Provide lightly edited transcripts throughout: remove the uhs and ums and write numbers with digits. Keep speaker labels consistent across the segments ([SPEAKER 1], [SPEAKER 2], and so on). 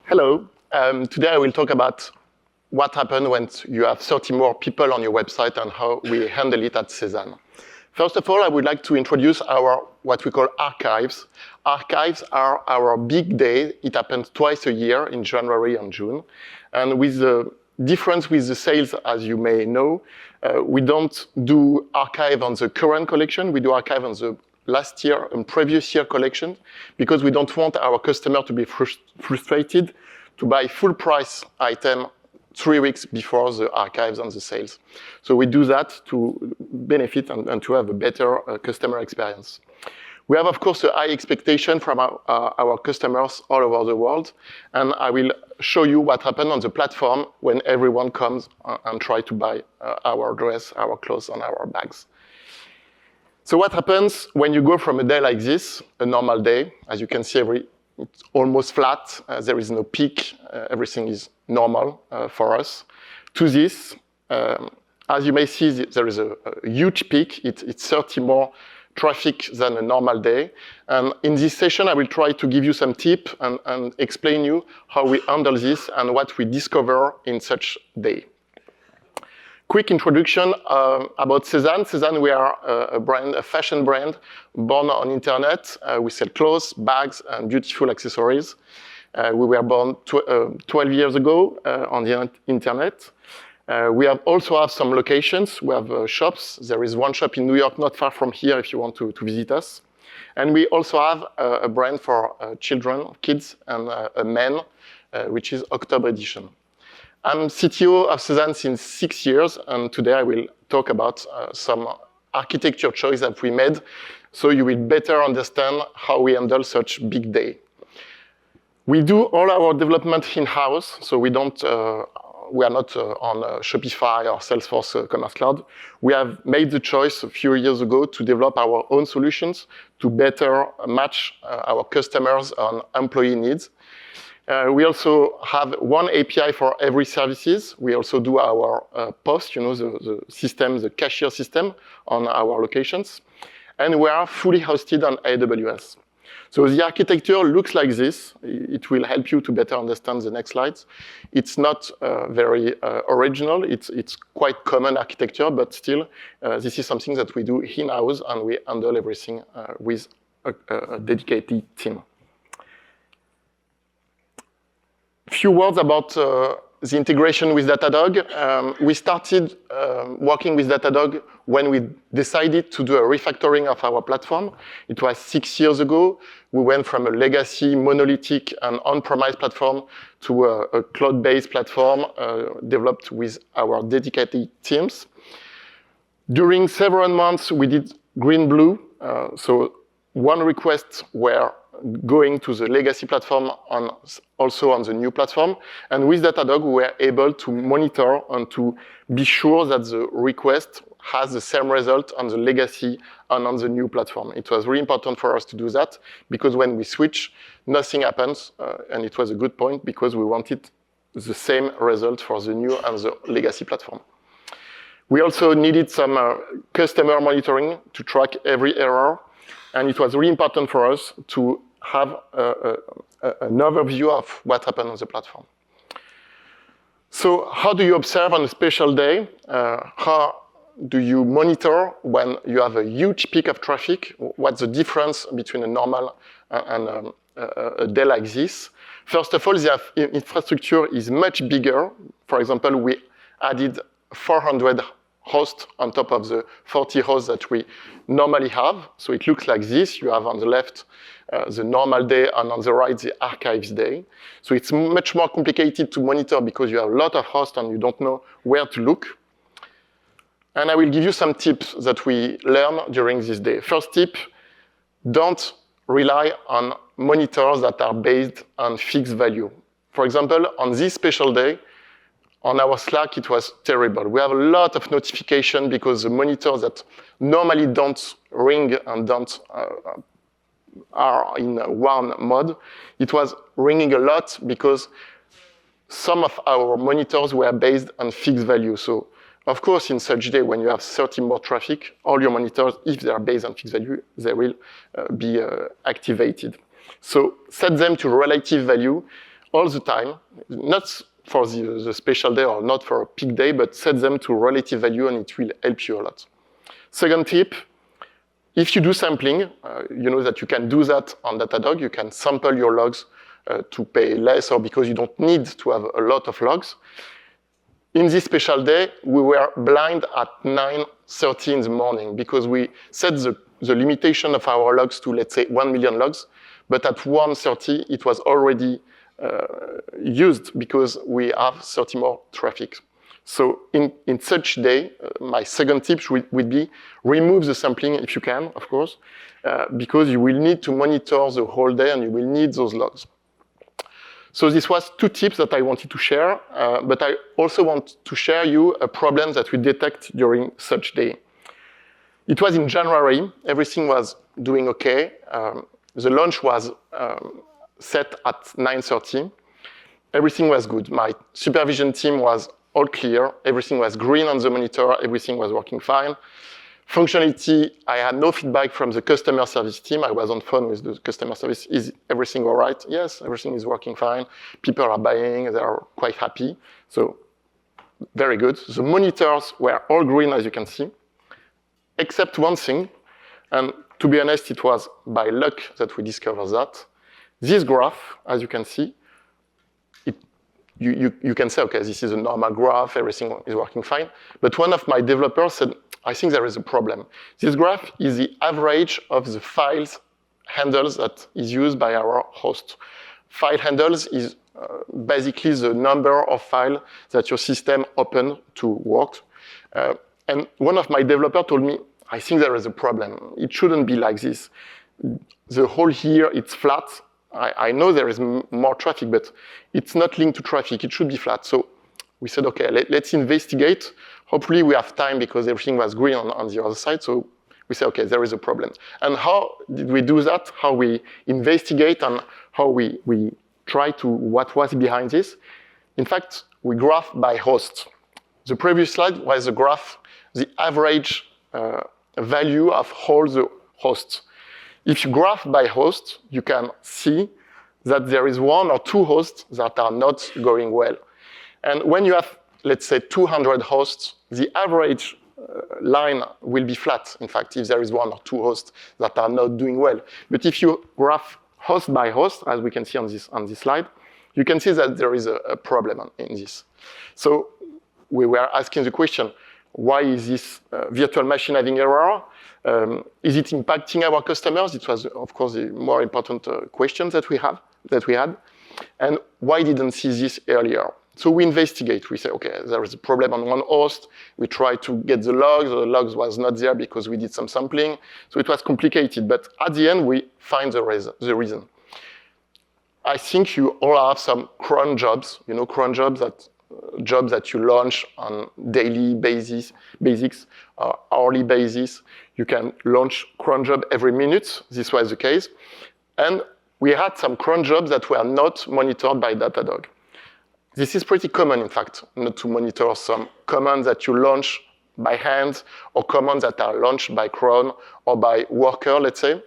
[SPEAKER 1] Hello. Today I will talk about what happened when you have 30 more people on your website and how we handle it at Cezanne. First of all, I would like to introduce our what we call archives. Archives are our big day. It happens twice a year in January and June. And with the difference with the sales, as you may know, we don't do archive on the current collection. We do archive on the last year and previous year collection because we don't want our customer to be frustrated to buy full price item 3 weeks before the archives and the sales. So we do that to benefit and to have a better customer experience. We have, of course, a high expectation from our customers all over the world. And I will show you what happened on the platform when everyone comes and try to buy our dress, our clothes, and our bags. So what happens when you go from a day like this, a normal day? As you can see, it's almost flat. There is no peak. Everything is normal for us. To this, as you may see, there is a huge peak. It's 30 more traffic than a normal day. And in this session, I will try to give you some tips and explain you how we handle this and what we discover in such day. Quick introduction about Cezanne. Cezanne, we are a fashion brand born on internet. We sell clothes, bags, and beautiful accessories. We were born 12 years ago on the internet. We also have some locations. We have shops. There is one shop in New York, not far from here, if you want to visit us. And we also have a brand for children, kids, and men, which is October edition. I'm CTO of Cezanne since 6 years, and today I will talk about some architecture choice that we made so you will better understand how we handle such big day. We do all our development in-house, so we are not on Shopify or Salesforce Commerce Cloud. We have made the choice a few years ago to develop our own solutions to better match our customers on employee needs. We also have one API for every services. We also do our POS, the system, the cashier system on our locations. And we are fully hosted on AWS. So the architecture looks like this. It will help you to better understand the next slides. It's not very original. It's quite common architecture, but still, this is something that we do in-house, and we handle everything with a dedicated team. Few words about the integration with Datadog. We started working with Datadog when we decided to do a refactoring of our platform. It was 6 years ago. We went from a legacy, monolithic, and on-premise platform to a cloud-based platform developed with our dedicated teams. During several months, we did green-blue. So one request were going to the legacy platform and also on the new platform. And with Datadog, we were able to monitor and to be sure that the request has the same result on the legacy and on the new platform. It was really important for us to do that because when we switch, nothing happens. And it was a good point because we wanted the same result for the new and the legacy platform. We also needed some customer monitoring to track every error. And it was really important for us to have an overview of what happened on the platform. So how do you observe on a special day? How do you monitor when you have a huge peak of traffic? What's the difference between a normal and a day like this? First of all, the infrastructure is much bigger. For example, we added 400 hosts on top of the 40 hosts that we normally have. So it looks like this. You have on the left the normal day and on the right the archives day. So it's much more complicated to monitor because you have a lot of hosts and you don't know where to look. And I will give you some tips that we learn during this day. First tip, don't rely on monitors that are based on fixed value. For example, on this special day, on our Slack, it was terrible. We have a lot of notification because the monitors that normally don't ring and don't are in one mode, it was ringing a lot because some of our monitors were based on fixed value. So, of course, in such day, when you have 30 more traffic, all your monitors, if they are based on fixed value, they will be activated. So set them to relative value. all the time, not for the special day or not for a peak day, but set them to relative value and it will help you a lot. Second tip, if you do sampling, you know that you can do that on Datadog. You can sample your logs to pay less or because you don't need to have a lot of logs. In this special day, we were blind at 9:30 in the morning because we set the limitation of our logs to, let's say, 1 million logs. But at 1:30, it was already used because we have 30 more traffic. So in such day, my second tip would be remove the sampling if you can, of course, because you will need to monitor the whole day and you will need those logs. So this was 2 tips that I wanted to share, but I also want to share you a problem that we detect during such day. It was in January, everything was doing okay. The launch was set at 9:30. Everything was good. My supervision team was all clear. Everything was green on the monitor. Everything was working fine. Functionality, I had no feedback from the customer service team. I was on phone with the customer service. Is everything all right? Yes, everything is working fine. People are buying. They are quite happy. So very good. The monitors were all green, as you can see, except one thing. And to be honest, it was by luck that we discovered that. This graph, as you can see, you can say, okay, this is a normal graph, everything is working fine. But one of my developers said, I think there is a problem. This graph is the average of the files handles that is used by our host. File handles is basically the number of files that your system open to work. And one of my developers told me, I think there is a problem. It shouldn't be like this. The whole here, it's flat. I know there is more traffic, but it's not linked to traffic. It should be flat. So we said, okay, let's investigate. Hopefully we have time because everything was green on the other side. So we said, okay, there is a problem. And how did we do that? How we investigate and how we try to what was behind this? In fact, we graph by host. The previous slide was the graph, the average value of all the hosts. If you graph by host, you can see that there is 1 or 2 hosts that are not going well. And when you have, let's say, 200 hosts, the average line will be flat, in fact, if there is 1 or 2 hosts that are not doing well. But if you graph host by host, as we can see on this slide, you can see that there is a problem in this. So we were asking the question, why is this virtual machine having error? Is it impacting our customers? It was, of course, the more important question that we had. And why didn't see this earlier? So we investigate. We say, okay, there is a problem on one host. We try to get the logs. The logs was not there because we did some sampling. So it was complicated. But at the end, we find the reason. I think you all have some cron jobs. You know, cron jobs that you launch on daily basis, basics, or hourly basis. You can launch cron job every minute. This was the case. And we had some cron jobs that were not monitored by Datadog. This is pretty common, in fact, not to monitor some commands that you launch by hand or commands that are launched by cron or by worker, let's say.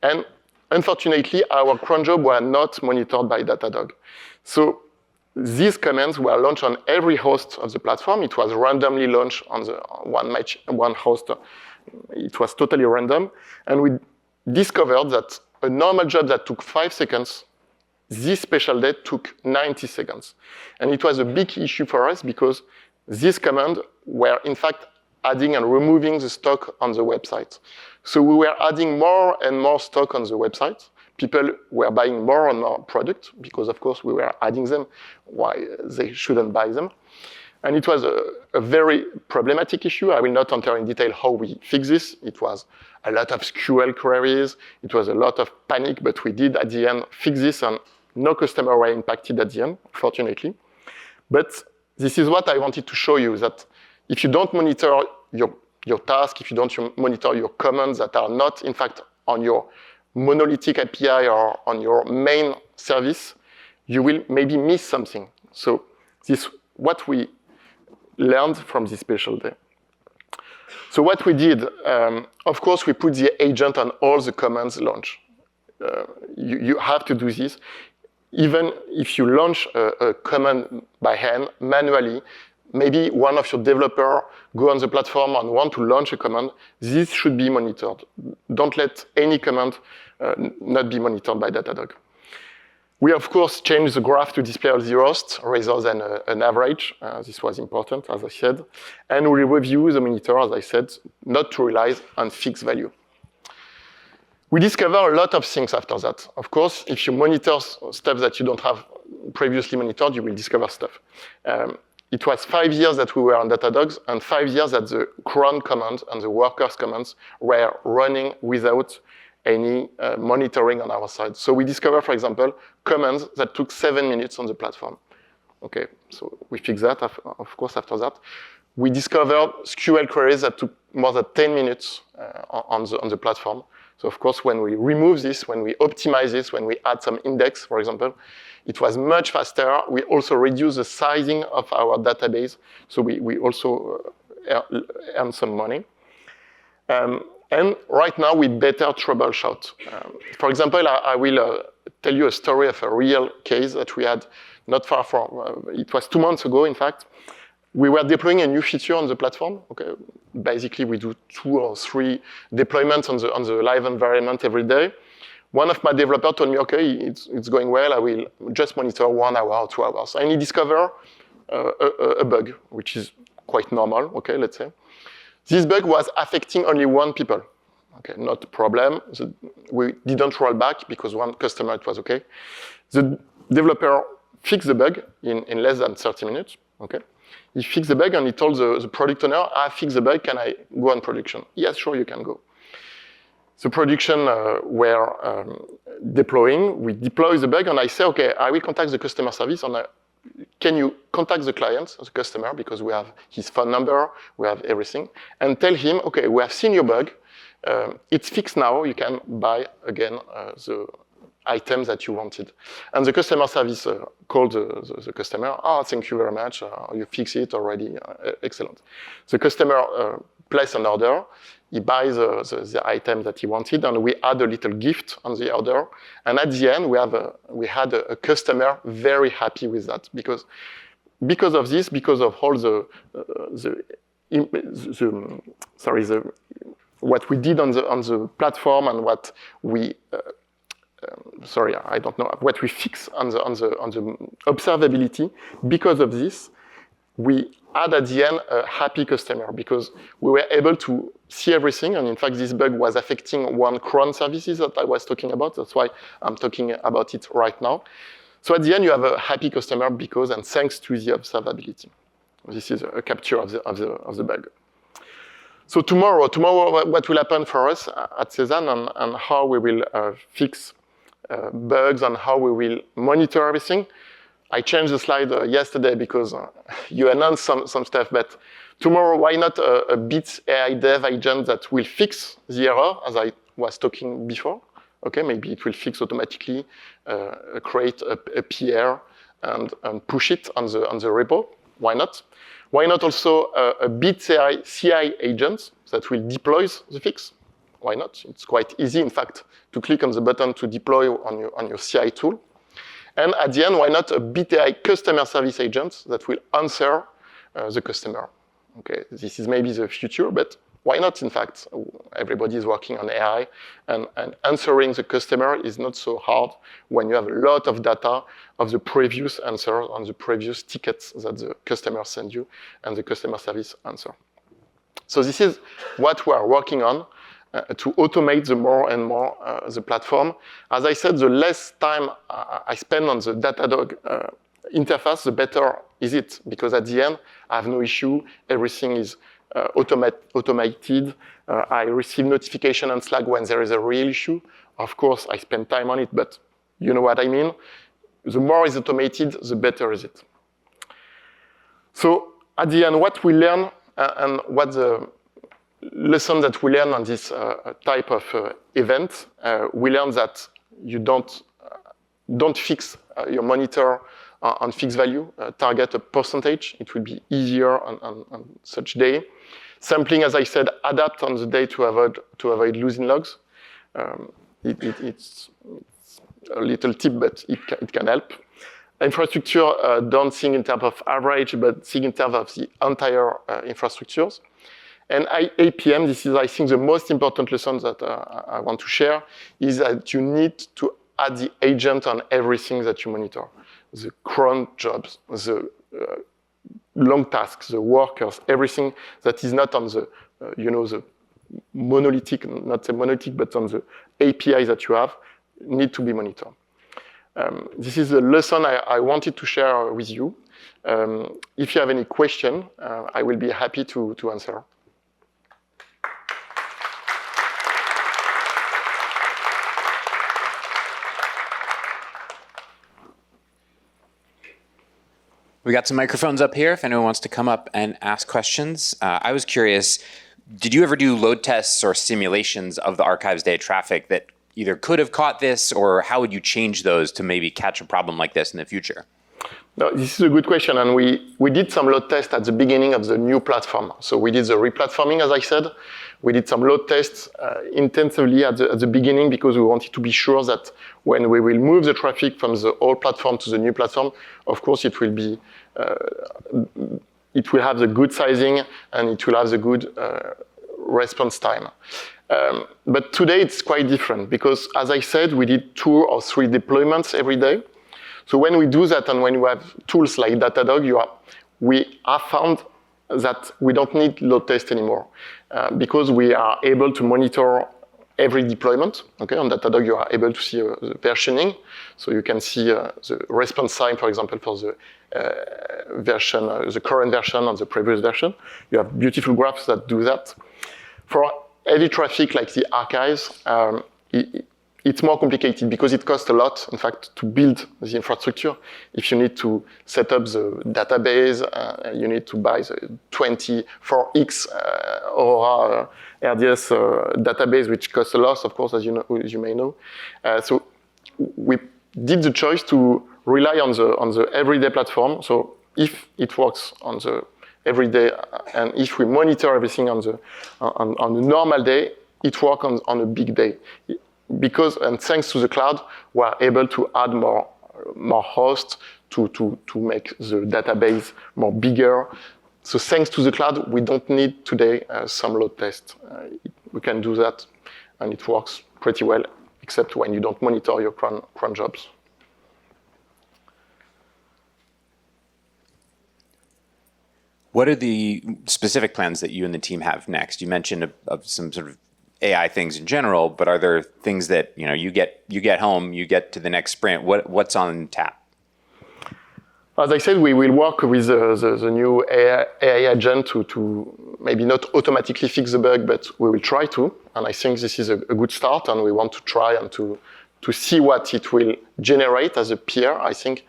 [SPEAKER 1] And unfortunately, our cron jobs were not monitored by Datadog. So these commands were launched on every host of the platform. It was randomly launched on the one host. It was totally random. And we discovered that a normal job that took 5 seconds, this special day took 90 seconds. And it was a big issue for us because these commands were, in fact, adding and removing the stock on the website. So we were adding more and more stock on the website. People were buying more and more products because, of course, we were adding them. Why they shouldn't buy them? And it was a very problematic issue. I will not enter in detail how we fix this. It was a lot of SQL queries. It was a lot of panic, but we did at the end fix this, and no customer were impacted at the end, fortunately. But this is what I wanted to show you, that if you don't monitor your task, if you don't monitor your commands that are not, in fact, on your monolithic API or on your main service, you will maybe miss something. So this is what we learned from this special day. So what we did, of course, we put the agent on all the commands launch. You have to do this. even if you launch a command by hand manually, maybe one of your developers go on the platform and want to launch a command, this should be monitored. Don't let any command not be monitored by Datadog. We, of course, changed the graph to display all zeros rather than an average. This was important, as I said. And we review the monitor, as I said, not to rely on fixed value. We discover a lot of things after that. Of course, if you monitor stuff that you don't have previously monitored, you will discover stuff. It was 5 years that we were on Datadog, and 5 years that the cron command and the workers commands were running without any monitoring on our side. So we discovered, for example, commands that took 7 minutes on the platform. Okay, so we fixed that, of course, after that. We discovered SQL queries that took more than 10 minutes on the platform. So of course, when we remove this, when we optimize this, when we add some index, for example, it was much faster. We also reduced the sizing of our database. So we also earn some money. And right now, we better troubleshoot. For example, I will tell you a story of a real case that we had not far from, it was 2 months ago, in fact. We were deploying a new feature on the platform. Okay, basically, we do 2 or 3 deployments on the live environment every day. One of my developers told me, okay, it's going well. I will just monitor 1 hour or 2 hours. And he discovered a bug, which is quite normal, okay, let's say. This bug was affecting only 1 people. Okay, not a problem. We didn't roll back because 1 customer, it was okay. The developer fixed the bug in less than 30 minutes, okay? He fixed the bug and he told the product owner, I fixed the bug, can I go on production? Yes, sure, you can go. The production were deploying, we deploy the bug and I say, okay, I will contact the customer service and can you contact the client, the customer, because we have his phone number, we have everything, and tell him, okay, we have seen your bug, it's fixed now, you can buy again the items that you wanted. And the customer service called the customer, thank you very much, you fixed it already, excellent. The customer placed an order, he buys the item that he wanted, and we add a little gift on the order. And at the end, we had a customer very happy with that, because of this, because of all what we did on the platform and what we what we fix on the observability. Because of this, we had at the end a happy customer because we were able to see everything. And in fact, this bug was affecting 1 cron services that I was talking about. That's why I'm talking about it right now. So at the end, you have a happy customer because and thanks to the observability. This is a capture of the bug. So tomorrow, what will happen for us at Cezanne and how we will fix bugs and how we will monitor everything. I changed the slide yesterday because you announced some stuff, but tomorrow, why not a Bits AI dev agent that will fix the error, as I was talking before? Okay, maybe it will fix automatically, create a PR and push it on the repo. Why not? Why not also a Bits AI CI agent that will deploy the fix? Why not? It's quite easy, in fact, to click on the button to deploy on your CI tool. And at the end, why not a Bits AI customer service agent that will answer the customer? Okay, this is maybe the future, but why not, in fact? Everybody is working on AI, and answering the customer is not so hard when you have a lot of data of the previous answer on the previous tickets that the customer sent you and the customer service answer. So this is what we are working on. To automate the more and more the platform. As I said, the less time I spend on the Datadog interface, the better is it, because at the end, I have no issue. Everything is automated. I receive notification on Slack when there is a real issue. Of course, I spend time on it, but you know what I mean. The more is automated, the better is it. So at the end, what we learn and what the lesson that we learn on this type of event, we learn that you don't fix your monitor on fixed value, target a percentage. It will be easier on such day. Sampling, as I said, adapt on the day to avoid losing logs. It's a little tip, but it can help. Infrastructure, don't think in terms of average, but think in terms of the entire infrastructures. And APM, this is, I think, the most important lesson that I want to share, is that you need to add the agent on everything that you monitor. The cron jobs, the long tasks, the workers, everything that is not on the, the monolithic, not the monolithic, but on the API that you have, need to be monitored. This is a lesson I wanted to share with you. If you have any question, I will be happy to answer.
[SPEAKER 2] We got some microphones up here if anyone wants to come up and ask questions. I was curious, did you ever do load tests or simulations of the archives day traffic that either could have caught this, or how would you change those to maybe catch a problem like this in the future?
[SPEAKER 1] No, this is a good question, and we did some load tests at the beginning of the new platform. So we did the replatforming, as I said. We did some load tests intensively at the beginning because we wanted to be sure that when we will move the traffic from the old platform to the new platform, of course it will be, it will have the good sizing and it will have the good response time. But today it's quite different because, as I said, we did 2 or 3 deployments every day. So when we do that and when we have tools like Datadog, we have found that we don't need load test anymore because we are able to monitor every deployment. Okay, on Datadog you are able to see the versioning, so you can see the response time, for example, for the version, the current version and the previous version. You have beautiful graphs that do that. For heavy traffic like the archives, it's more complicated because it costs a lot, in fact, to build the infrastructure. If you need to set up the database, you need to buy the 24x Aurora RDS database, which costs a lot, of course, as you may know. So we did the choice to rely on the everyday platform. So if it works on the everyday, and if we monitor everything on a normal day, it works on a big day. Because, and thanks to the cloud, we are able to add more hosts to make the database more bigger. So thanks to the cloud, we don't need today some load test. We can do that, and it works pretty well, except when you don't monitor your cron jobs.
[SPEAKER 2] What are the specific plans that you and the team have next? You mentioned of some sort of AI things in general, but are there things that you get home, you get to the next sprint? What's on tap?
[SPEAKER 1] As I said, we will work with the new AI agent to maybe not automatically fix the bug, but we will try to. And I think this is a good start, and we want to try and to see what it will generate as a peer. I think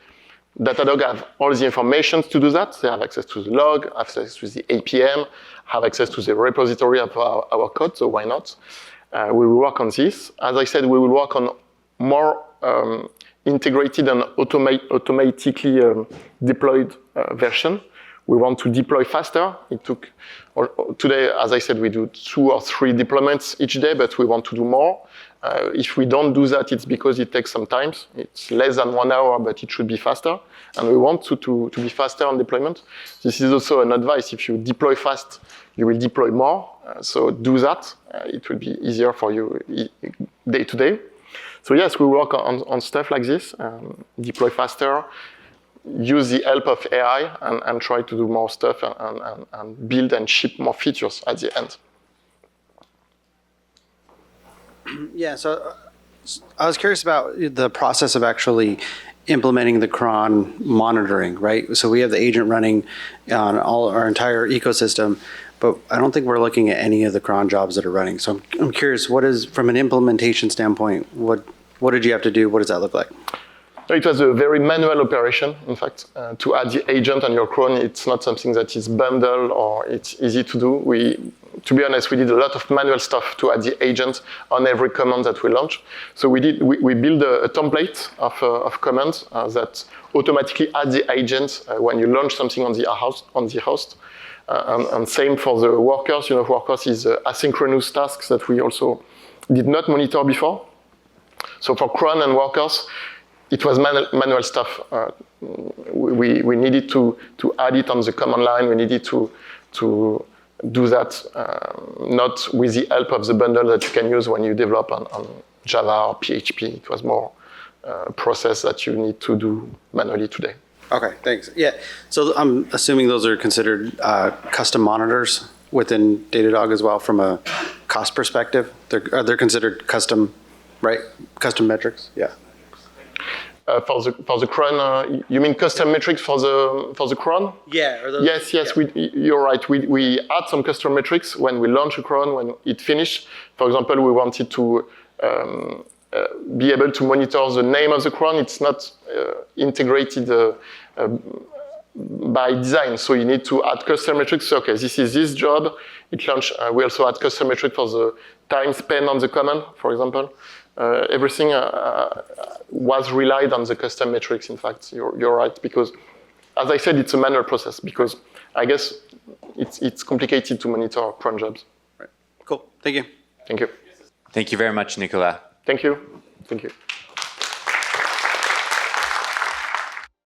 [SPEAKER 1] Datadog have all the information to do that. They have access to the log, access to the APM, have access to the repository of our code, so why not? We will work on this. As I said, we will work on more integrated and automatically deployed version. We want to deploy faster. Today, as I said, we do 2 or 3 deployments each day, but we want to do more. If we don't do that, it's because it takes some time. It's less than 1 hour, but it should be faster. And we want to be faster on deployment. This is also an advice. If you deploy fast, you will deploy more. So do that. It will be easier for you day to day. So yes, we work on stuff like this. Deploy faster, use the help of AI, and try to do more stuff and build and ship more features at the end.
[SPEAKER 3] Yeah, so I was curious about the process of actually implementing the cron monitoring, right? So we have the agent running on our entire ecosystem, but I don't think we're looking at any of the cron jobs that are running. So I'm curious, what is, from an implementation standpoint, what did you have to do? What does that look like?
[SPEAKER 1] It was a very manual operation, in fact. To add the agent on your cron, it's not something that is bundled or it's easy to do. To be honest, we did a lot of manual stuff to add the agent on every command that we launch. So we built a template of commands that automatically add the agent when you launch something on the host. And same for the workers. Workers is asynchronous tasks that we also did not monitor before. So for cron and workers, it was manual stuff. We needed to add it on the command line. We needed to do that, not with the help of the bundle that you can use when you develop on Java or PHP. It was more a process that you need to do manually today.
[SPEAKER 3] Okay, thanks. Yeah, so I'm assuming those are considered custom monitors within Datadog as well from a cost perspective. They're considered custom, right? Custom metrics. Yeah.
[SPEAKER 1] For the cron, you mean custom metrics for the cron?
[SPEAKER 3] Yeah. Or those,
[SPEAKER 1] Yes.
[SPEAKER 3] yeah.
[SPEAKER 1] You're right. We add some custom metrics when we launch a cron, when it finished. For example, we wanted to be able to monitor the name of the cron. It's not integrated by design, so you need to add custom metrics. So, okay, this is this job. It launched. We also add custom metrics for the time spent on the command, for example. Everything was relied on the custom metrics. In fact, you're right, because, as I said, it's a manual process, because I guess it's complicated to monitor cron jobs.
[SPEAKER 3] Right. Cool. Thank you.
[SPEAKER 1] Thank you.
[SPEAKER 2] Thank you very much, Nicolas.
[SPEAKER 1] Thank you.